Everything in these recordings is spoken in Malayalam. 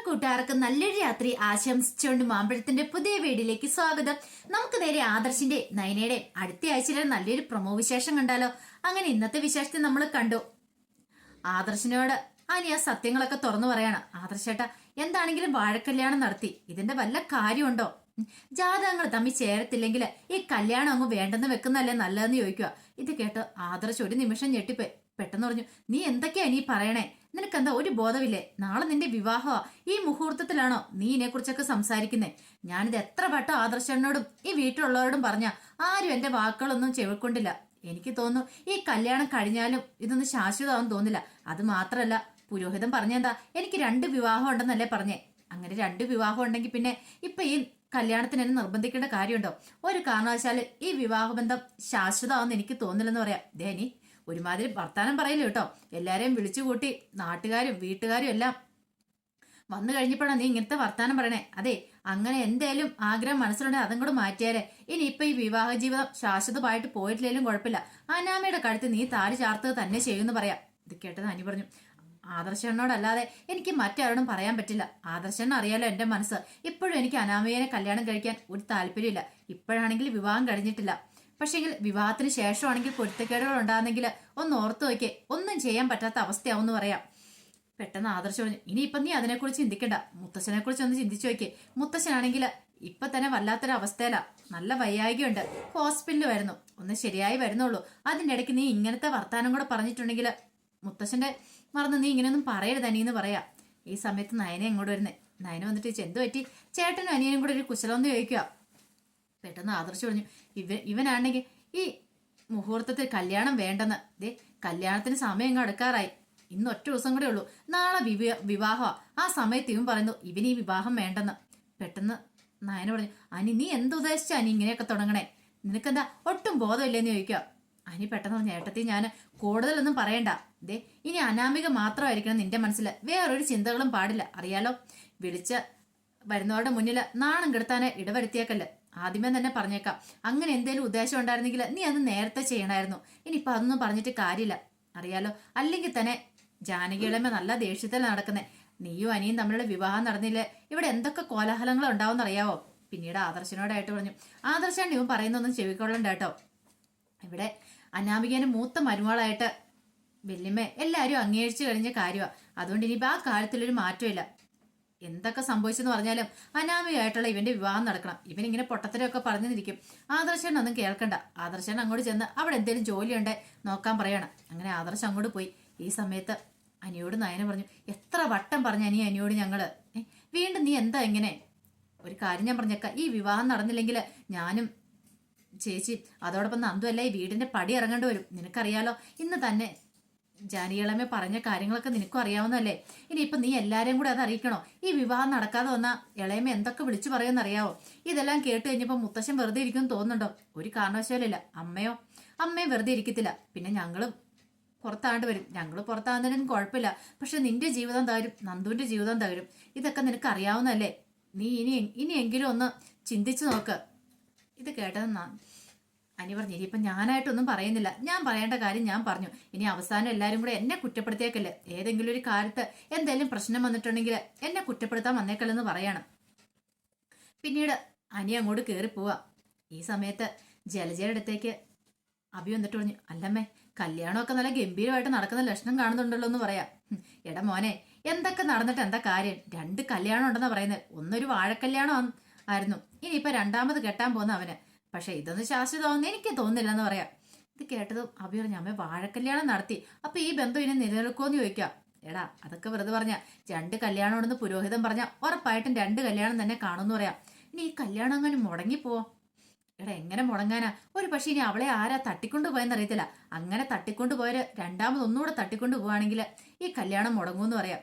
കൂട്ടുകാർക്ക് നല്ലൊരു രാത്രി ആശംസിച്ചുകൊണ്ട് മാമ്പഴത്തിന്റെ പുതിയ വീഡിയോയിലേക്ക് സ്വാഗതം. നമുക്ക് നേരെ ആദർശിന്റെ നയനയുടെ അടുത്ത ആഴ്ചയിലെ നല്ലൊരു പ്രൊമോ വിശേഷം കണ്ടാലോ. അങ്ങനെ ഇന്നത്തെ വിശേഷത്തെ നമ്മൾ കണ്ടു. ആദർശിനോട് അനി ആ സത്യങ്ങളൊക്കെ തുറന്നു പറയാണ്. ആദർശേട്ടാ, എന്താണെങ്കിലും വാഴക്കല്യാണം നടത്തി, ഇതിന്റെ വല്ല കാര്യമുണ്ടോ? ജാതകങ്ങൾ തമ്മിൽ ചേരത്തില്ലെങ്കിൽ ഈ കല്യാണം അങ്ങ് വേണ്ടെന്ന് വെക്കുന്നല്ലേ നല്ലതെന്ന് ചോദിക്കുക. ഇത് കേട്ട് ആദർശ് ഒരു നിമിഷം ഞെട്ടിപ്പോയി. പെട്ടെന്ന് പറഞ്ഞു, നീ എന്തൊക്കെയാ നീ പറയണേ? നിനക്കെന്താ ഒരു ബോധമില്ലേ? നാളെ നിന്റെ വിവാഹമാ. ഈ മുഹൂർത്തത്തിലാണോ നീ ഇതിനെക്കുറിച്ചൊക്കെ സംസാരിക്കുന്നേ? ഞാനിത് എത്ര വട്ടം ആദർശനോടും ഈ വീട്ടിലുള്ളവരോടും പറഞ്ഞ ആരും എന്റെ വാക്കുകളൊന്നും ചെവിക്കൊണ്ടില്ല. എനിക്ക് തോന്നുന്നു ഈ കല്യാണം കഴിഞ്ഞാലും ഇതൊന്നും ശാശ്വതമാവും തോന്നില്ല. അത് മാത്രല്ല, പുരോഹിതൻ പറഞ്ഞെന്താ, എനിക്ക് 2 വിവാഹം ഉണ്ടെന്നല്ലേ പറഞ്ഞേ. അങ്ങനെ 2 വിവാഹം ഉണ്ടെങ്കിൽ പിന്നെ ഇപ്പൊ ഈ കല്യാണത്തിന് എന്നെ നിർബന്ധിക്കേണ്ട കാര്യമുണ്ടോ? ഒരു കാരണവശാല് ഈ വിവാഹബന്ധം ശാശ്വതമാവെന്ന് എനിക്ക് തോന്നില്ലെന്ന് പറയാം. ദേനി ഒരുമാതിരി വർത്താനം പറയില്ല കേട്ടോ. എല്ലാരെയും വിളിച്ചു കൂട്ടി നാട്ടുകാരും വീട്ടുകാരും എല്ലാം വന്നു കഴിഞ്ഞപ്പോഴാണ് നീ ഇങ്ങനത്തെ വർത്താനം പറയണേ. അതെ, അങ്ങനെ എന്തേലും ആഗ്രഹം മനസ്സിലുണ്ടെങ്കിൽ അതും കൂടെ മാറ്റിയാലേ ഇനിയിപ്പൊ ഈ വിവാഹ ജീവിതം ശാശ്വതമായിട്ട് പോയിട്ടില്ലെങ്കിലും കുഴപ്പമില്ല. അനാമയുടെ കഴുത്ത് നീ താലി ചാർത്തത് തന്നെ ചെയ്യുമെന്ന് പറയാം. ഇത് കേട്ടത് അനി പറഞ്ഞു, ആദർശനോടല്ലാതെ എനിക്ക് മറ്റാരോടും പറയാൻ പറ്റില്ല. ആദർശന് അറിയാലോ എന്റെ മനസ്സ്. ഇപ്പോഴും എനിക്ക് അനാമയെ കല്യാണം കഴിക്കാൻ ഒരു താല്പര്യമില്ല. ഇപ്പോഴാണെങ്കിൽ വിവാഹം കഴിഞ്ഞിട്ടില്ല. പക്ഷെങ്കിൽ വിവാഹത്തിന് ശേഷമാണെങ്കിൽ പൊരുത്തക്കേടുകൾ ഉണ്ടാകുന്നെങ്കിൽ ഒന്ന് ഓർത്തു നോക്കിയേ, ഒന്നും ചെയ്യാൻ പറ്റാത്ത അവസ്ഥയാവുമെന്ന് പറയാം. പെട്ടെന്ന് ആദർശം പറഞ്ഞു, ഇനിയിപ്പൊ നീ അതിനെക്കുറിച്ച് ചിന്തിക്കണ്ട, മുത്തശ്ശനെ കുറിച്ച് ഒന്ന് ചിന്തിച്ചു നോക്കിയേ. മുത്തശ്ശനാണെങ്കിൽ ഇപ്പൊ തന്നെ വല്ലാത്തൊരു അവസ്ഥയില, നല്ല വയ്യായികയുണ്ട്, ഹോസ്പിറ്റലിൽ വരുന്നു, ഒന്ന് ശരിയായി വരുന്നുള്ളൂ. അതിൻ്റെ ഇടയ്ക്ക് നീ ഇങ്ങനത്തെ വർത്താനം കൂടെ പറഞ്ഞിട്ടുണ്ടെങ്കിൽ മുത്തശ്ശന്റെ മറന്ന് നീ ഇങ്ങനെയൊന്നും പറയരുത് അനിയെന്ന് പറയാം. ഈ സമയത്ത് നയനെ എങ്ങോട്ട് വരുന്നേ. നയന വന്നിട്ട് എന്തു പറ്റി? ചേട്ടനും അനിയനും കൂടെ ഒരു കുശലമെന്ന് ചോദിക്കുക. പെട്ടെന്ന് ആദർശം പറഞ്ഞു, ഇവനാണെങ്കിൽ ഈ മുഹൂർത്തത്തിൽ കല്യാണം വേണ്ടെന്ന്. ദേ, കല്യാണത്തിന് സമയം അടുക്കാറായി, ഇന്ന് ഒറ്റ ദിവസം കൂടെ ഉള്ളൂ, നാളെ വിവാഹമാ. ആ സമയത്ത് ഇവൻ പറയുന്നു ഇവന് ഈ വിവാഹം വേണ്ടെന്ന്. പെട്ടെന്ന് നയന പറഞ്ഞു, അനി നീ എന്തുദ്ദേശിച്ചാ അനി ഇങ്ങനെയൊക്കെ തുടങ്ങണേ? നിനക്കെന്താ ഒട്ടും ബോധമില്ലെന്ന് ചോദിക്കുക. അനി പെട്ടെന്ന് പറഞ്ഞു, ഏട്ടത്തി ഞാൻ കൂടുതലൊന്നും പറയണ്ട. ദേ, ഇനി അനാമിക മാത്രമായിരിക്കണം നിന്റെ മനസ്സിൽ, വേറൊരു ചിന്തകളും പാടില്ല. അറിയാലോ, വിളിച്ച് വരുന്നവരുടെ മുന്നിൽ നാണം കെടുത്താനെ ഇടവരുത്തിയേക്കല്ലേ. ആദ്യമേ തന്നെ പറഞ്ഞേക്കാം, അങ്ങനെ എന്തേലും ഉദ്ദേശം ഉണ്ടായിരുന്നെങ്കിൽ നീ അത് നേരത്തെ ചെയ്യണമായിരുന്നു. ഇനിയിപ്പൊ അതൊന്നും പറഞ്ഞിട്ട് കാര്യമില്ല. അറിയാലോ, അല്ലെങ്കിൽ തന്നെ ജാനകികളമ്മ നല്ല ദേഷ്യത്തിൽ നടക്കുന്നേ. നീയും അനിയും തമ്മിലുള്ള വിവാഹം നടന്നില്ലേ ഇവിടെ എന്തൊക്കെ കോലാഹലങ്ങൾ ഉണ്ടാവും അറിയാവോ? പിന്നീട് ആദർശനോടായിട്ട് പറഞ്ഞു, ആദർശാണ് ഇവൻ പറയുന്നൊന്നും ചെവിക്കൊള്ളണ്ട കേട്ടോ. ഇവിടെ അനാമികേനെ മൂത്ത മരുമകളായിട്ട് വല്യമ്മ എല്ലാവരും അംഗീകരിച്ചു കഴിഞ്ഞ കാര്യമാണ്. അതുകൊണ്ട് ഇനിയിപ്പോൾ ആ കാര്യത്തിലൊരു മാറ്റമില്ല. എന്തൊക്കെ സംഭവിച്ചെന്ന് പറഞ്ഞാലും അനാമികയായിട്ടുള്ള ഇവന്റെ വിവാഹം നടക്കണം. ഇവനിങ്ങനെ പൊട്ടത്തരമൊക്കെ പറഞ്ഞു നിൽക്കും. ആദർശൻ ഒന്നും കേൾക്കണ്ട. ആദർശൻ അങ്ങോട്ട് ചെന്ന് അവിടെ എന്തെങ്കിലും ജോലിയുണ്ടെ നോക്കാൻ പറയണം. അങ്ങനെ ആദർശം അങ്ങോട്ട് പോയി. ഈ സമയത്ത് അനിയോട് നയന പറഞ്ഞു, എത്ര വട്ടം പറഞ്ഞ അനിയോട് ഞങ്ങള് വീണ്ടും നീ എന്താ ഇങ്ങനെ? ഒരു കാര്യം ഞാൻ പറഞ്ഞേക്കാം, ഈ വിവാഹം നടന്നില്ലെങ്കിൽ ഞാനും ചേച്ചി അതോടൊപ്പം നന്ദുമല്ല ഈ വീടിന്റെ പടി ഇറങ്ങേണ്ടി വരും. നിനക്കറിയാലോ, ഇന്ന് തന്നെ ജാനികളമ്മ പറഞ്ഞ കാര്യങ്ങളൊക്കെ നിനക്കും അറിയാവുന്നല്ലേ. ഇനിയിപ്പൊ നീ എല്ലാരെയും കൂടെ അത് അറിയിക്കണോ? ഈ വിവാഹം നടക്കാതെ വന്നാ ഇളയമ്മ എന്തൊക്കെ വിളിച്ചു പറയുമെന്ന് അറിയാവോ? ഇതെല്ലാം കേട്ട് കഴിഞ്ഞപ്പോ മുത്തശ്ശൻ വെറുതെ ഇരിക്കുമെന്ന് തോന്നുന്നുണ്ടോ? ഒരു കാരണവശാലില്ല. അമ്മയും വെറുതെ ഇരിക്കത്തില്ല. പിന്നെ ഞങ്ങളും പുറത്താണ്ട് വരും. ഞങ്ങൾ പുറത്താകുന്നതിനും കുഴപ്പമില്ല. പക്ഷെ നിന്റെ ജീവിതം തകരും, നന്ദുവിന്റെ ജീവിതം തകരും. ഇതൊക്കെ നിനക്ക് അറിയാവുന്നല്ലേ. നീ ഇനിയെങ്കിലും ഒന്ന് ചിന്തിച്ചു നോക്ക്. ഇത് കേട്ടതെന്നാ അനി പറഞ്ഞു, ഇനിയിപ്പൊ ഞാനായിട്ടൊന്നും പറയുന്നില്ല, ഞാൻ പറയേണ്ട കാര്യം ഞാൻ പറഞ്ഞു. ഇനി അവസാനം എല്ലാരും കൂടെ എന്നെ കുറ്റപ്പെടുത്തിയേക്കല്ലേ. ഏതെങ്കിലും ഒരു കാര്യത്ത് എന്തെങ്കിലും പ്രശ്നം വന്നിട്ടുണ്ടെങ്കിൽ എന്നെ കുറ്റപ്പെടുത്താൻ വന്നേക്കല്ലെന്ന് പറയണം. പിന്നീട് അനി അങ്ങോട്ട് കയറി പോവാ. ഈ സമയത്ത് ജലജയുടെ അടുത്തേക്ക് അഭി വന്നിട്ട് പറഞ്ഞു, അല്ലമ്മേ, കല്യാണമൊക്കെ നല്ല ഗംഭീരമായിട്ട് നടക്കുന്ന ലക്ഷണം കാണുന്നുണ്ടല്ലോ എന്ന് പറയാം. എടാ മോനെ, എന്തൊക്കെ നടന്നിട്ട് എന്താ കാര്യം? 2 കല്യാണം ഉണ്ടെന്നാ പറയുന്നത്. ഒന്നൊരു വാഴക്കല്യാണം ആയിരുന്നു, ഇനിയിപ്പൊ 2ാമത് കെട്ടാൻ പോകുന്ന അവന്. പക്ഷെ ഇതൊന്നും ശാശ്വതമാവുന്ന എനിക്ക് തോന്നുന്നില്ലെന്ന് പറയാം. ഇത് കേട്ടതും അഭി പറഞ്ഞു, അമ്മ വാഴക്കല്യാണം നടത്തി, അപ്പൊ ഈ ബന്ധം ഇനി നിലനിൽക്കുമെന്ന് ചോദിക്കാം. എടാ, അതൊക്കെ വെറുതെ പറഞ്ഞ. 2 കല്യാണം ഉണ്ടെന്ന് പുരോഹിതൻ പറഞ്ഞ ഉറപ്പായിട്ടും 2 കല്യാണം തന്നെ കാണുമെന്ന് പറയാം. ഇനി ഈ കല്യാണം അങ്ങനെ മുടങ്ങിപ്പോവോ? എടാ, എങ്ങനെ മുടങ്ങാനാ? ഒരു പക്ഷെ ഇനി അവളെ ആരാ തട്ടിക്കൊണ്ടു പോയെന്ന് അറിയത്തില്ല. അങ്ങനെ തട്ടിക്കൊണ്ടു പോയൊരു 2ാമത് ഒന്നുകൂടെ തട്ടിക്കൊണ്ടു പോവാണെങ്കിൽ ഈ കല്യാണം മുടങ്ങുമെന്ന് പറയാം.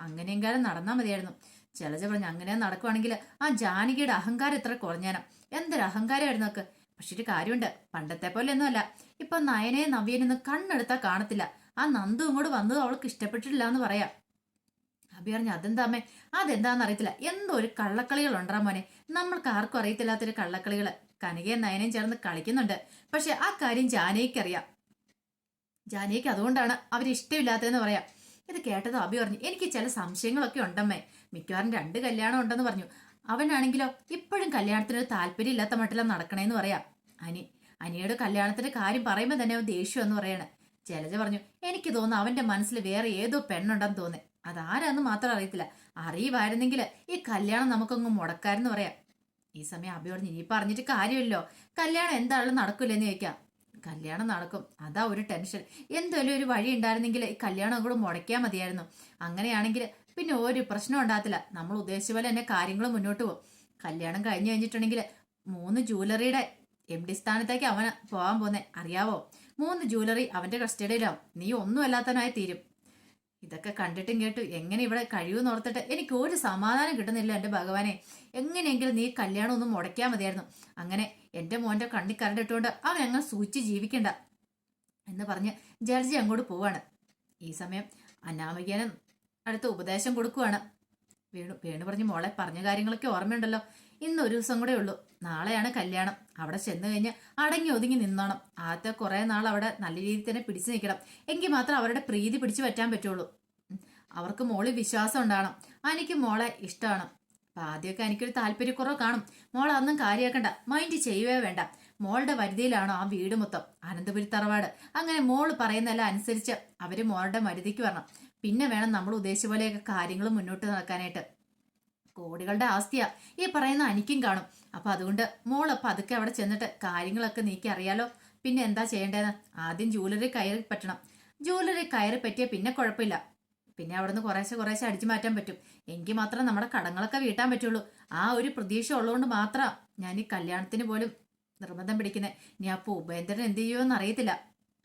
അങ്ങനെയെങ്കിലും നടന്നാൽ മതിയായിരുന്നു. ജലജ പറഞ്ഞു, അങ്ങനെ നടക്കുവാണെങ്കിൽ ആ ജാനകിയുടെ അഹങ്കാരം എത്ര കുറഞ്ഞാനാ. എന്തൊരു അഹങ്കാരമായിരുന്നു ഒക്കെ. പക്ഷെ ഒരു കാര്യമുണ്ട്, പണ്ടത്തെ പോലെ ഒന്നുമല്ല. ഇപ്പൊ നയനെ നവ്യനൊന്നും കണ്ണെടുത്താൽ കാണത്തില്ല. ആ നന്ദു ഇങ്ങോട്ട് വന്നത് അവൾക്ക് ഇഷ്ടപ്പെട്ടിട്ടില്ല എന്ന് പറയാം. അഭി പറഞ്ഞു, അതെന്താ അമ്മേ? അതെന്താന്ന് അറിയത്തില്ല, എന്തോ ഒരു കള്ളക്കളികൾ ഉണ്ടാ മോനെ. നമ്മൾക്ക് ആർക്കും അറിയത്തില്ലാത്തൊരു കള്ളക്കളികള് കനകയും നയനയും ചേർന്ന് കളിക്കുന്നുണ്ട്. പക്ഷെ ആ കാര്യം ജാനകിക്ക് അറിയാം. ജാനകിക്ക് അതുകൊണ്ടാണ് അവരിഷ്ടമില്ലാത്തതെന്ന് പറയാം. ഇത് കേട്ടത് അഭി പറഞ്ഞു, എനിക്ക് ചില സംശയങ്ങളൊക്കെ ഉണ്ടമ്മേ. മിക്കവാറും 2 കല്യാണം ഉണ്ടെന്ന് പറഞ്ഞു. അവനാണെങ്കിലോ ഇപ്പോഴും കല്യാണത്തിന് താല്പര്യം ഇല്ലാത്ത മട്ടിലും നടക്കണേന്ന് പറയാം. അനിയുടെ കല്യാണത്തിന്റെ കാര്യം പറയുമ്പോൾ തന്നെ അവൻ ദേഷ്യം എന്ന് പറയാണ്. ജലജ പറഞ്ഞു, എനിക്ക് തോന്നുന്നു അവന്റെ മനസ്സിൽ വേറെ ഏതോ പെണ്ണുണ്ടെന്ന് തോന്നി. അതാരാന്ന് മാത്രം അറിയത്തില്ല. അറിയുമായിരുന്നെങ്കിൽ ഈ കല്യാണം നമുക്കങ്ങ് മുടക്കാരെന്ന് പറയാം. ഈ സമയം അഭി പറഞ്ഞു, ഇനി പറഞ്ഞിട്ട് കാര്യമില്ലോ, കല്യാണം എന്തായാലും നടക്കില്ലെന്ന് ചോദിക്കാം. കല്യാണം നടക്കും, അതാ ഒരു ടെൻഷൻ. എന്തെങ്കിലും ഒരു വഴി ഉണ്ടായിരുന്നെങ്കിൽ ഈ കല്യാണം കൂടെ മുടക്കിയാൽ മതിയായിരുന്നു. അങ്ങനെയാണെങ്കിൽ പിന്നെ ഒരു പ്രശ്നം ഉണ്ടാകത്തില്ല. നമ്മൾ ഉദ്ദേശിച്ച പോലെ തന്നെ കാര്യങ്ങൾ മുന്നോട്ട് പോകും. കല്യാണം കഴിഞ്ഞു കഴിഞ്ഞിട്ടുണ്ടെങ്കിൽ 3 ജ്വല്ലറിയുടെ MD സ്ഥാനത്തേക്ക് അവന് പോകാൻ പോന്നെ അറിയാവോ. 3 ജ്വല്ലറി അവന്റെ കസ്റ്റഡിയിലാവും. നീ ഒന്നും അല്ലാത്തവനായി തീരും. ഇതൊക്കെ കണ്ടിട്ടും കേട്ടു എങ്ങനെ ഇവിടെ കഴിയുമെന്ന് ഓർത്തിട്ട് എനിക്ക് ഒരു സമാധാനം കിട്ടുന്നില്ല എൻ്റെ ഭഗവാനെ. എങ്ങനെയെങ്കിലും നീ കല്യാണം ഒന്നും മുടക്കിയാൽ മതിയായിരുന്നു. അങ്ങനെ എൻ്റെ മോൻ്റെ കണ്ണി കരണ്ടിട്ടുകൊണ്ട് അവൻ അങ്ങനെ സൂചിച്ച് ജീവിക്കണ്ട എന്ന് പറഞ്ഞ് ജഡ്ജി അങ്ങോട്ട് പോവാണ്. ഈ സമയം അനാമികനും അടുത്ത് ഉപദേശം കൊടുക്കുവാണ്. വേണു പറഞ്ഞു, മോളെ പറഞ്ഞ കാര്യങ്ങളൊക്കെ ഓർമ്മയുണ്ടല്ലോ. ഇന്ന് ഒരു ദിവസം കൂടെ ഉള്ളൂ, നാളെയാണ് കല്യാണം. അവിടെ ചെന്ന് കഴിഞ്ഞ് അടങ്ങി ഒതുങ്ങി നിന്നോണം. ആദ്യത്തെ കുറെ നാൾ അവിടെ നല്ല രീതിയിൽ തന്നെ പിടിച്ചു നിൽക്കണം. എങ്കിൽ മാത്രം അവരുടെ പ്രീതി പിടിച്ചു പറ്റാൻ പറ്റുള്ളൂ. അവർക്ക് മോളിൽ വിശ്വാസം ഉണ്ടാകണം. എനിക്ക് മോളെ ഇഷ്ടമാണ്. അപ്പൊ ആദ്യമൊക്കെ എനിക്കൊരു താല്പര്യക്കുറവ് കാണും. മോളെ അതൊന്നും കാര്യമാക്കണ്ട, മൈൻഡ് ചെയ്യുവേ വേണ്ട. മോളുടെ വരുതിയിലാണോ ആ വീട് മൊത്തം, അനന്തപുരി തറവാട്. അങ്ങനെ മോള് പറയുന്നതെല്ലാം അനുസരിച്ച് അവര് മോളുടെ വരുതിക്ക് വരണം. പിന്നെ വേണം നമ്മൾ ഉദ്ദേശിച്ച പോലെയൊക്കെ കാര്യങ്ങൾ മുന്നോട്ട് നടക്കാനായിട്ട്. കോടികളുടെ ആസ്തിയാ ഈ പറയുന്ന എനിക്കും കാണും. അപ്പൊ അതുകൊണ്ട് മോള് പതുക്കെ അവിടെ ചെന്നിട്ട് കാര്യങ്ങളൊക്കെ നീക്കി അറിയാലോ. പിന്നെ എന്താ ചെയ്യേണ്ടതെന്ന് ആദ്യം ജ്വല്ലറി കയറി പറ്റണം. ജ്വല്ലറി കയറി പറ്റിയ പിന്നെ കുഴപ്പമില്ല. പിന്നെ അവിടുന്ന് കുറേശ്ശെ അടിച്ചു മാറ്റാൻ പറ്റും. എങ്കിൽ മാത്രം നമ്മുടെ കടങ്ങളൊക്കെ വീട്ടാൻ പറ്റുള്ളൂ. ആ ഒരു പ്രതീക്ഷ ഉള്ളതുകൊണ്ട് മാത്രം ഞാൻ ഈ കല്യാണത്തിന് പോലും നിർബന്ധം പിടിക്കുന്നത്. ഇനി അപ്പൊ ഉപേന്ദ്രൻ എന്ത് ചെയ്യുമെന്ന് അറിയത്തില്ല.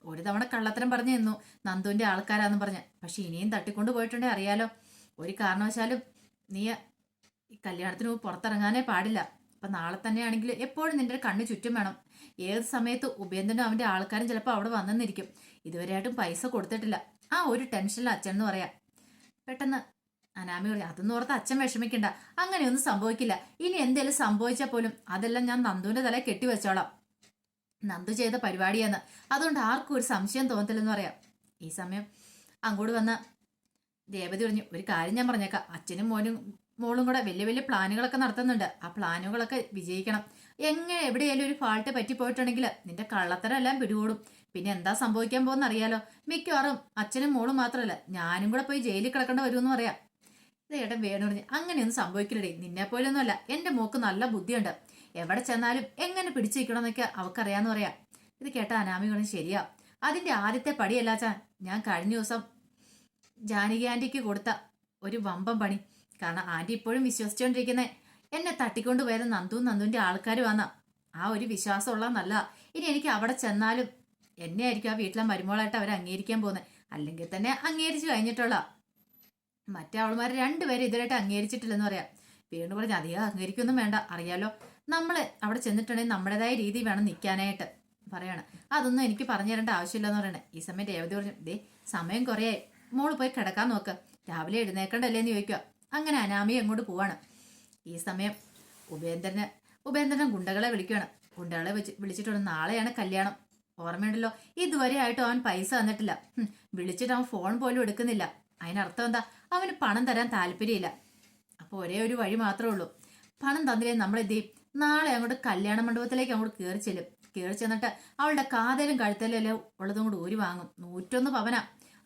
ഒരു തവണ കള്ളത്തരം പറഞ്ഞു തന്നു, നന്ദുവിന്റെ ആൾക്കാരാന്ന് പറഞ്ഞ്. പക്ഷെ ഇനിയും തട്ടിക്കൊണ്ട് പോയിട്ടുണ്ടേ അറിയാലോ. ഒരു കാരണവശാലും നീ ഈ കല്യാണത്തിന് പുറത്തിറങ്ങാനേ പാടില്ല. അപ്പൊ നാളെ തന്നെയാണെങ്കിൽ എപ്പോഴും നിന്റെ കണ്ണ് ചുറ്റും വേണം. ഏത് സമയത്ത് ഉപേന്ദ്രനും അവന്റെ ആൾക്കാരും ചിലപ്പോൾ അവിടെ വന്നെന്നിരിക്കും. ഇതുവരെയായിട്ടും പൈസ കൊടുത്തിട്ടില്ല. ആ ഒരു ടെൻഷനിൽ അച്ഛൻ എന്ന് പറയാം. പെട്ടെന്ന് അനാമി പറഞ്ഞു, അതൊന്നും ഓർത്ത് അച്ഛൻ വിഷമിക്കണ്ട, അങ്ങനെയൊന്നും സംഭവിക്കില്ല. ഇനി എന്തെങ്കിലും സംഭവിച്ചാൽ പോലും അതെല്ലാം ഞാൻ നന്ദുവിന്റെ തല കെട്ടിവെച്ചോളാം. നന്ദു ചെയ്ത പരിപാടിയാന്ന്, അതുകൊണ്ട് ആർക്കും ഒരു സംശയം തോന്നത്തില്ലെന്ന് പറയാം. ഈ സമയം അങ്ങോട്ട് വന്ന രേവതി പറഞ്ഞു, ഒരു കാര്യം ഞാൻ പറഞ്ഞേക്കാം, അച്ഛനും മോളും കൂടെ വലിയ വലിയ പ്ലാനുകളൊക്കെ നടത്തുന്നുണ്ട്. ആ പ്ലാനുകളൊക്കെ വിജയിക്കണം. എവിടെയായാലും ഒരു ഫാൾട്ട് പറ്റിപ്പോയിട്ടുണ്ടെങ്കിൽ നിന്റെ കള്ളത്തരം എല്ലാം പിടികൂടും. പിന്നെ എന്താ സംഭവിക്കാൻ പോകുന്ന അറിയാലോ. മിക്കവാറും അച്ഛനും മോളും മാത്രമല്ല ഞാനും കൂടെ പോയി ജയിലിൽ കിടക്കേണ്ട വരുമെന്ന് പറയാം. ഇത് ഏട്ടൻ വേണു പറഞ്ഞു, അങ്ങനെയൊന്നും സംഭവിക്കില്ലടേ, നിന്നെ പോലൊന്നും അല്ല. എന്റെ മോക്ക് നല്ല ബുദ്ധിയുണ്ട്. എവിടെ ചെന്നാലും എങ്ങനെ പിടിച്ചു നിൽക്കണമെന്നൊക്കെ അവക്കറിയാന്ന് പറയാം. ഇത് കേട്ട അനാമി പറഞ്ഞു, ശരിയാ, അതിന്റെ ആദ്യത്തെ പടിയല്ലാച്ചാ ഞാൻ കഴിഞ്ഞ ദിവസം ജാനകി ആന്റിക്ക് കൊടുത്ത ഒരു വമ്പം പണി. കാരണം ആന്റി ഇപ്പോഴും വിശ്വസിച്ചുകൊണ്ടിരിക്കുന്നത് എന്നെ തട്ടിക്കൊണ്ട് പോയത് നന്ദുവിന്റെ ആൾക്കാർ വന്ന ആ ഒരു വിശ്വാസം ഉള്ള നല്ല. ഇനി എനിക്ക് അവിടെ ചെന്നാലും എന്നെ ആയിരിക്കും ആ വീട്ടിലെ മരുമോളായിട്ട് അവർ അംഗീകരിക്കാൻ പോകുന്നത്. അല്ലെങ്കിൽ തന്നെ അംഗീകരിച്ചു കഴിഞ്ഞിട്ടുള്ള മറ്റേ അവൾമാർ 2 പേര് ഇതുവരായിട്ട് അംഗീകരിച്ചിട്ടില്ലെന്ന് പറയാം. വീണ്ടും പറഞ്ഞ് അധികം അംഗീകരിക്കൊന്നും വേണ്ട, അറിയാലോ നമ്മൾ അവിടെ ചെന്നിട്ടുണ്ടെങ്കിൽ നമ്മുടേതായ രീതി വേണം നിൽക്കാനായിട്ട് പറയാണ്. അതൊന്നും എനിക്ക് പറഞ്ഞു തരേണ്ട ആവശ്യമില്ലെന്ന് പറയണേ. ഈ സമയം രേവതി പറഞ്ഞു, ദേ സമയം കുറേയായി, മോള് പോയി കിടക്കാൻ നോക്ക്, രാവിലെ എഴുന്നേക്കണ്ടല്ലേന്ന് ചോദിക്കുക. അങ്ങനെ അനാമി അങ്ങോട്ട് പോവാണ്. ഈ സമയം ഉപേന്ദ്രൻ ഗുണ്ടകളെ വിളിക്കുകയാണ്. ഗുണ്ടകളെ വിളിച്ചിട്ടുണ്ട്, നാളെയാണ് കല്യാണം, ഓർമ്മയുണ്ടല്ലോ. ഇതുവരെ ആയിട്ടും അവൻ പൈസ തന്നിട്ടില്ല. വിളിച്ചിട്ട് അവൻ ഫോൺ പോലും എടുക്കുന്നില്ല. അതിനർത്ഥം എന്താ, അവന് പണം തരാൻ താല്പര്യമില്ല. അപ്പൊ ഒരേ ഒരു വഴി മാത്രമേ ഉള്ളൂ, പണം തന്നില്ലേ നമ്മൾ എന്ത് ചെയ്യും, നാളെ അങ്ങോട്ട് കല്യാണ മണ്ഡപത്തിലേക്ക് അങ്ങോട്ട് കയറി ചെല്ലും. കയറി ചെന്നിട്ട് അവളുടെ കാതലും കഴുത്തലും എല്ലാം ഉള്ളതും കൂടി ഊരി വാങ്ങും. 101 പവന.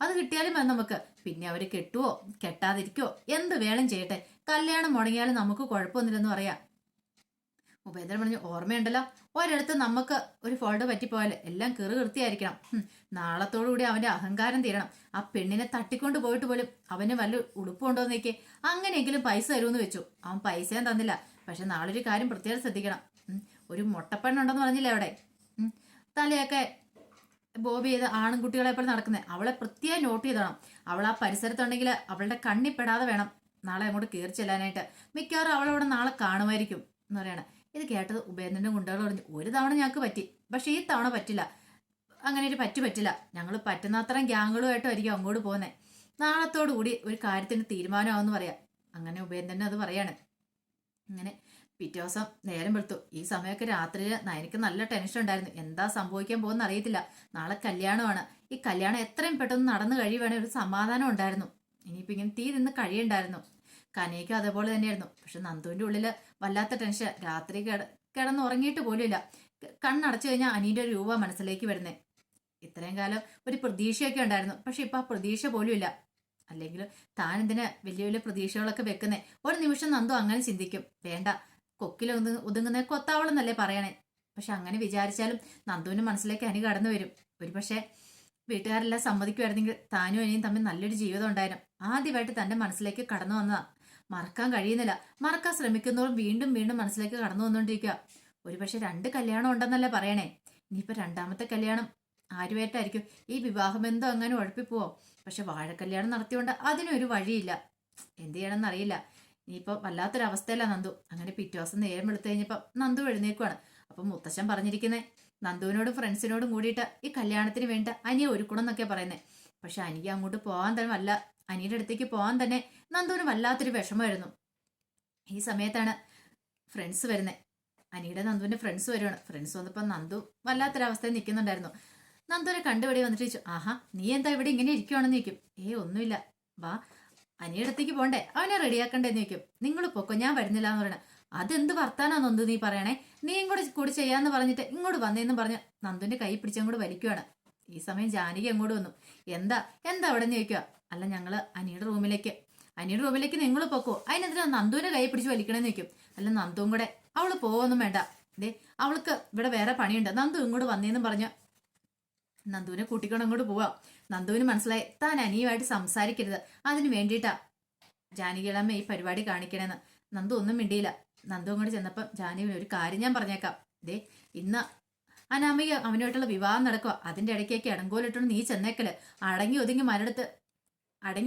അത് കിട്ടിയാലും വേണം നമുക്ക്. പിന്നെ അവര് കെട്ടുവോ കെട്ടാതിരിക്കോ എന്ത് വേണം ചെയ്യട്ടെ, കല്യാണം മുടങ്ങിയാലും നമുക്ക് കുഴപ്പമൊന്നുമില്ലെന്ന് പറയാം. ഉപേന്ദ്രൻ പറഞ്ഞു, ഓർമ്മയുണ്ടല്ലോ, ഒരിടത്ത് നമുക്ക് ഒരു ഫോൾഡ് പറ്റിപ്പോയാൽ എല്ലാം കീറുകൃത്തിയായിരിക്കണം. നാളത്തോടുകൂടി അവന്റെ അഹങ്കാരം തീരണം. ആ പെണ്ണിനെ തട്ടിക്കൊണ്ട് പോയിട്ട് പോലും അവന് വല്ല ഉടുപ്പുണ്ടോന്ന് നോക്കി, അങ്ങനെയെങ്കിലും പൈസ തരുമെന്ന് വെച്ചു. അവൻ പൈസയും തന്നില്ല. പക്ഷെ നാളൊരു കാര്യം പ്രത്യേകം ശ്രദ്ധിക്കണം. ഒരു മുട്ടപ്പെണ്ണുണ്ടെന്ന് പറഞ്ഞില്ലേ അവിടെ, തലയൊക്കെ ബോബി ചെയ്ത് ആൺകുട്ടികളെ പോലെ നടക്കുന്നത്, അവളെ പ്രത്യേകം നോട്ട് ചെയ്തോണം. അവൾ ആ പരിസരത്തുണ്ടെങ്കിൽ അവളുടെ കണ്ണിപ്പെടാതെ വേണം നാളെ അങ്ങോട്ട് കയറി ചെല്ലാനായിട്ട്. മിക്കവാറും അവളവിടെ നാളെ കാണുമായിരിക്കും എന്ന് പറയണം. ഇത് കേട്ടത് ഉപേന്ദ്രന്റെ ഗുണ്ടകൾ പറഞ്ഞു, ഒരു തവണ ഞങ്ങൾക്ക് പറ്റി, പക്ഷെ ഈ തവണ പറ്റില്ല. അങ്ങനെ ഒരു പറ്റില്ല. ഞങ്ങൾ പറ്റുന്നത്രയും ഗ്യാങ്ങുകളുമായിട്ടായിരിക്കും അങ്ങോട്ട് പോകുന്നത്. നാളത്തോടു കൂടി ഒരു കാര്യത്തിന് തീരുമാനമാവെന്ന് പറയാം. അങ്ങനെ ഉപേന്ദ്രൻ അത് പറയാണ്. അങ്ങനെ പിറ്റേ ദിവസം നേരം വെളുത്തു. ഈ സമയമൊക്കെ രാത്രിയിൽ നയനക്ക് നല്ല ടെൻഷൻ ഉണ്ടായിരുന്നു. എന്താ സംഭവിക്കാൻ പോകുന്ന അറിയത്തില്ല. നാളെ കല്യാണമാണ്. ഈ കല്യാണം എത്രയും പെട്ടെന്ന് നടന്നു കഴിയുവാണെങ്കിൽ ഒരു സമാധാനം ഉണ്ടായിരുന്നു. ഇനിയിപ്പോൾ ഇങ്ങനെ തീ നിന്ന് കഴിയണ്ടായിരുന്നു. കനയ്ക്കും അതേപോലെ തന്നെയായിരുന്നു. പക്ഷെ നന്ദുവിൻ്റെ ഉള്ളില് വല്ലാത്ത ടെൻഷൻ. രാത്രി കിടന്ന് ഉറങ്ങിയിട്ട് പോലുമില്ല. കണ്ണടച്ചു കഴിഞ്ഞാൽ അനീൻ്റെ ഒരു രൂപ മനസ്സിലേക്ക് വരുന്നേ. ഇത്രയും കാലം ഒരു പ്രതീക്ഷയൊക്കെ ഉണ്ടായിരുന്നു. പക്ഷെ ഇപ്പൊ ആ പ്രതീക്ഷ പോലും ഇല്ല. അല്ലെങ്കിൽ താൻ എന്തിനാ വലിയ വലിയ പ്രതീക്ഷകളൊക്കെ വെക്കുന്നേ? ഒരു നിമിഷം നന്ദു അങ്ങനെ ചിന്തിക്കും, വേണ്ട, കൊക്കിൽ ഒതുങ്ങുന്ന കൊത്താവളെന്നല്ലേ പറയണേ. പക്ഷെ അങ്ങനെ വിചാരിച്ചാലും നന്ദുവിന്റെ മനസ്സിലേക്ക് അനി കടന്നു വരും. ഒരു പക്ഷേ വീട്ടുകാരെല്ലാം സമ്മതിക്കുമായിരുന്നെങ്കിൽ താനും അനിയും തമ്മിൽ നല്ലൊരു ജീവിതം ഉണ്ടായിരുന്നു. ആദ്യമായിട്ട് തന്റെ മനസ്സിലേക്ക് കടന്നു വന്നതാ. മറക്കാൻ കഴിയുന്നില്ല. മറക്കാൻ ശ്രമിക്കുന്നതോറും വീണ്ടും വീണ്ടും മനസ്സിലേക്ക് കടന്നു വന്നുകൊണ്ടിരിക്കുക. ഒരു പക്ഷെ 2 കല്യാണം ഉണ്ടെന്നല്ലേ പറയണേ. ഇനിയിപ്പോ രണ്ടാമത്തെ കല്യാണം ആരുമായിട്ടായിരിക്കും? ഈ വിവാഹബന്ധം അങ്ങനെ ഉഴപ്പിപ്പോവോ? പക്ഷെ വാഴക്കല്യാണം നടത്തിയോണ്ട് അതിനൊരു വഴിയില്ല. എന്ത് ചെയ്യണമെന്ന് അറിയില്ല. ഇനിയിപ്പോ വല്ലാത്തൊരവസ്ഥയല്ല നന്ദു. അങ്ങനെ പിറ്റേ ദിവസം നേരം വെളുത്തു കഴിഞ്ഞപ്പോ നന്ദു എഴുന്നേക്കുവാണ്. അപ്പൊ മുത്തശ്ശൻ പറഞ്ഞിരിക്കുന്നേ, നന്ദുവിനോടും ഫ്രണ്ട്സിനോടും കൂടിയിട്ട് ഈ കല്യാണത്തിന് വേണ്ട അനിയെ ഒരുക്കണം എന്നൊക്കെ പറയുന്നേ. പക്ഷെ അനിക്ക് അങ്ങോട്ട് പോകാൻ തന്നെ അനിയുടെ അടുത്തേക്ക് പോകാൻ തന്നെ നന്ദുവിന് വല്ലാത്തൊരു വിഷമമായിരുന്നു. ഈ സമയത്താണ് ഫ്രണ്ട്സ് വരുന്നത്. അനിയുടെ നന്ദുവിന്റെ ഫ്രണ്ട്സ് വരുവാണ്. ഫ്രണ്ട്സ് വന്നപ്പോൾ നന്ദു വല്ലാത്തൊരവസ്ഥയിൽ നിൽക്കുന്നുണ്ടായിരുന്നു. നന്ദുവിനെ കണ്ടുപിടി വന്നിട്ട് ചോദിച്ചു, ആഹാ, നീ എന്താ ഇവിടെ ഇങ്ങനെ ഇരിക്കുവാണെന്ന് ചോദിക്കും. ഒന്നുമില്ല, വാ, അനിയുടെ അടുത്തേക്ക് പോണ്ടേ, അവനെ റെഡിയാക്കണ്ടേന്ന് ചോദിക്കും. നിങ്ങൾ പൊക്കോ, ഞാൻ വരുന്നില്ല എന്ന് പറയണേ. അതെന്ത് വർത്താനാ നന്ദു നീ പറയണേ? നീയും കൂടി ചെയ്യാന്ന് പറഞ്ഞിട്ട് ഇങ്ങോട്ട് വന്നേന്നും പറഞ്ഞ് നന്ദുവിന്റെ കൈ പിടിച്ചങ്ങോട്ട് വലിക്കുവാണ്. ഈ സമയം ജാനകി അങ്ങോട്ട് വന്നു. എന്താ എന്താ അവിടെ നിന്ന് ചോദിക്കുക. അല്ല, ഞങ്ങള് അനിയുടെ റൂമിലേക്ക് നിങ്ങൾ പൊക്കോ, അതിനെന്തിനാ നന്ദുവിന്റെ കൈ പിടിച്ച് വലിക്കണമെന്ന് ചോദിക്കും. അല്ല, നന്ദുവും കൂടെ. അവള് പോവൊന്നും വേണ്ട, അവൾക്ക് ഇവിടെ വേറെ പണിയുണ്ട്, നന്ദു ഇങ്ങോട്ട് വന്നേന്നും പറഞ്ഞ് നന്ദുവിനെ കൂട്ടിക്കൊണ്ട് അങ്ങോട്ട് പോവാം. നന്ദുവിന് മനസ്സിലായി താൻ അനിയുമായിട്ട് സംസാരിക്കരുത്, അതിന് വേണ്ടിയിട്ടാ ജാനകിയളമ്മ ഈ പരിപാടി കാണിക്കണേന്ന്. നന്ദു ഒന്നും മിണ്ടിയില്ല. നന്ദു അങ്ങോട്ട് ചെന്നപ്പം ജാനകി, ഒരു കാര്യം ഞാൻ പറഞ്ഞേക്കാം, ഇന്ന് അനാമിക അവനുമായിട്ടുള്ള വിവാഹം നടക്കുക, അതിന്റെ ഇടയ്ക്കേക്ക് ഇടങ്കോലിട്ടോണ്ട് നീ ചെന്നേക്കല്. അടങ്ങി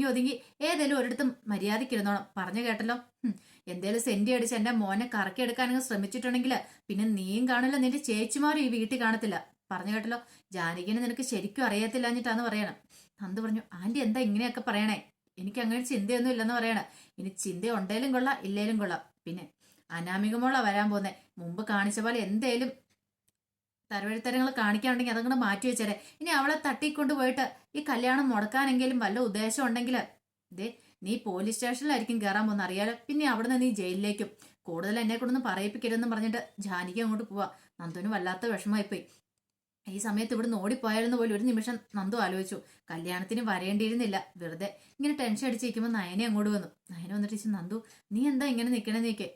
ഒതുങ്ങി ഏതേലും ഒരിടത്തും മര്യാദക്കിരുന്നോണം, പറഞ്ഞു കേട്ടല്ലോ. എന്തേലും സെന്റി അടിച്ച് എന്റെ മോനെ കറക്കിയെടുക്കാനെങ്കിൽ ശ്രമിച്ചിട്ടുണ്ടെങ്കിൽ പിന്നെ നീയും കാണില്ല, നിന്റെ ചേച്ചിമാരും ഈ വീട്ടിൽ കാണത്തില്ല, പറഞ്ഞു കേട്ടല്ലോ. ജാനകിനെ നിനക്ക് ശരിക്കും അറിയത്തില്ലാഞ്ഞിട്ടാന്ന് പറയണം. നന്ദു പറഞ്ഞു, ആന്റി എന്താ ഇങ്ങനെയൊക്കെ പറയണേ? എനിക്ക് അങ്ങനെ ചിന്തയൊന്നും ഇല്ലെന്ന് പറയണേ. ഇനി ചിന്ത ഉണ്ടേലും കൊള്ളാം, ഇല്ലേലും കൊള്ളാം. പിന്നെ അനാമികമോളാ വരാൻ പോന്നെ. മുമ്പ് കാണിച്ച പോലെ എന്തേലും തരവഴിത്തരങ്ങൾ കാണിക്കാനുണ്ടെങ്കിൽ അതങ്ങോട്ട് മാറ്റി വെച്ചേരെ. ഇനി അവളെ തട്ടിക്കൊണ്ട് പോയിട്ട് ഈ കല്യാണം മുടക്കാനെങ്കിലും വല്ല ഉദ്ദേശം ഉണ്ടെങ്കിൽ നീ പോലീസ് സ്റ്റേഷനിലായിരിക്കും കയറാൻ പോകുന്ന അറിയാലോ. പിന്നെ അവിടെ നിന്ന് നീ ജയിലിലേക്കും. കൂടുതൽ എന്നെ കൊണ്ടൊന്നും പറയിപ്പിക്കരുതെന്ന് പറഞ്ഞിട്ട് ജാനകി അങ്ങോട്ട് പോവാ. നന്ദുവിന് വല്ലാത്ത വിഷമമായിപ്പോയി. ഈ സമയത്ത് ഇവിടുന്ന് ഓടിപ്പോയാലെന്ന് പോലും ഒരു നിമിഷം നന്ദു ആലോചിച്ചു. കല്യാണത്തിന് വരേണ്ടിയിരുന്നില്ല, വെറുതെ ഇങ്ങനെ ടെൻഷൻ അടിച്ചിരിക്കുമ്പോൾ നയനെ അങ്ങോട്ട് വന്നു. നയന വന്നിട്ട് ചേച്ചി, നന്ദു നീ എന്താ ഇങ്ങനെ നിൽക്കണേന്ന് ചോദിക്കേ.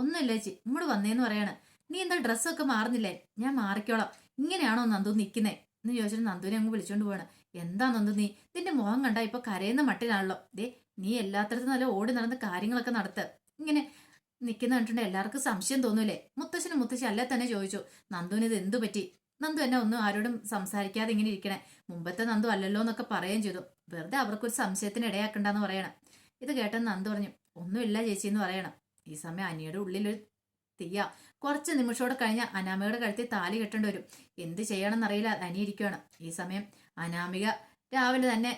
ഒന്നുമില്ല ചേച്ചി, ഇങ്ങോട്ട് വന്നേന്ന് പറയാണ്. നീ എന്താ ഡ്രസ്സൊക്കെ മാറുന്നില്ലേ? ഞാൻ മാറിക്കോളാം, ഇങ്ങനെയാണോ നന്ദു നിൽക്കുന്നേ എന്ന് ചോദിച്ചിട്ട് നന്ദുവിനെ അങ്ങ് വിളിച്ചോണ്ട് പോവാണ്. എന്താ നന്ദു നീ, നിന്റെ മുഖം കണ്ടാ ഇപ്പൊ കരയുന്ന മട്ടിലാണല്ലോ. നീ എല്ലാത്തരത്തും നല്ല ഓടി നടന്ന് കാര്യങ്ങളൊക്കെ നടത്ത്. ഇങ്ങനെ നിൽക്കുന്ന കണ്ടിട്ടുണ്ട് എല്ലാവർക്കും സംശയം തോന്നൂലേ? മുത്തശ്ശി അല്ലേ തന്നെ ചോദിച്ചു, നന്ദുവിന് ഇത് എന്തു പറ്റി? നന്ദു എന്നെ ഒന്നും ആരോടും സംസാരിക്കാതെ ഇങ്ങനെ ഇരിക്കണേ, മുമ്പത്തെ നന്ദു അല്ലല്ലോ എന്നൊക്കെ പറയുകയും ചെയ്തു. വെറുതെ അവർക്കൊരു സംശയത്തിന് ഇടയാക്കണ്ടെന്ന് പറയണം. ഇത് കേട്ടെന്ന് നന്ദു പറഞ്ഞു, ഒന്നുമില്ല ചേച്ചി എന്ന് പറയണം. ഈ സമയം അനിയുടെ ഉള്ളിലൊരു തീയ. കുറച്ച് നിമിഷത്തോടെ കഴിഞ്ഞ അനാമികയുടെ കഴുത്തിൽ താലി കെട്ടേണ്ടി വരും. എന്ത് ചെയ്യണമെന്നറിയില്ല, അനിയിരിക്കുകയാണ്. ഈ സമയം അനാമിക രാവിലെ തന്നെ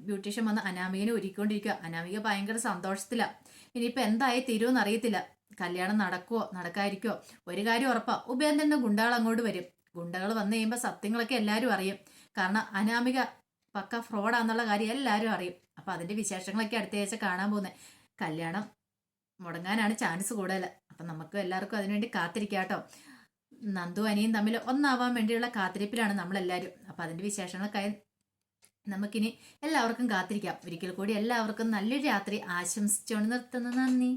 ബ്യൂട്ടീഷ്യൻ വന്ന് അനാമികനെ ഒരുക്കിക്കൊണ്ടിരിക്കുക. അനാമിക ഭയങ്കര സന്തോഷത്തിലാ. ഇനിയിപ്പോ എന്തായി തീരുമെന്ന് അറിയത്തില്ല. കല്യാണം നടക്കുവോ നടക്കാതിരിക്കുവോ? ഒരു കാര്യം ഉറപ്പാ, ഉപേന്ദ്രന്റെ ഗുണ്ടകൾ അങ്ങോട്ട് വരും. ഗുണ്ടകൾ വന്നു കഴിയുമ്പോൾ സത്യങ്ങളൊക്കെ എല്ലാവരും അറിയും. കാരണം അനാമിക പക്ക ഫ്രോഡാന്നുള്ള കാര്യം എല്ലാവരും അറിയും. അപ്പൊ അതിന്റെ വിശേഷങ്ങളൊക്കെ അടുത്ത ആഴ്ച കാണാൻ പോകുന്നത്. കല്യാണം മുടങ്ങാനാണ് ചാൻസ് കൂടുതൽ. അപ്പൊ നമുക്ക് എല്ലാവർക്കും അതിനുവേണ്ടി കാത്തിരിക്കാട്ടോ. നന്ദു അനിയും തമ്മിൽ ഒന്നാവാൻ വേണ്ടിയുള്ള കാത്തിരിപ്പിലാണ് നമ്മളെല്ലാവരും. അപ്പൊ അതിന്റെ വിശേഷങ്ങളൊക്കെ നമുക്കിനി എല്ലാവർക്കും കാത്തിരിക്കാം. ഒരിക്കൽ കൂടി എല്ലാവർക്കും നല്ലൊരു രാത്രി ആശംസിച്ചുകൊണ്ട് നിർത്തുന്നു. നന്ദി.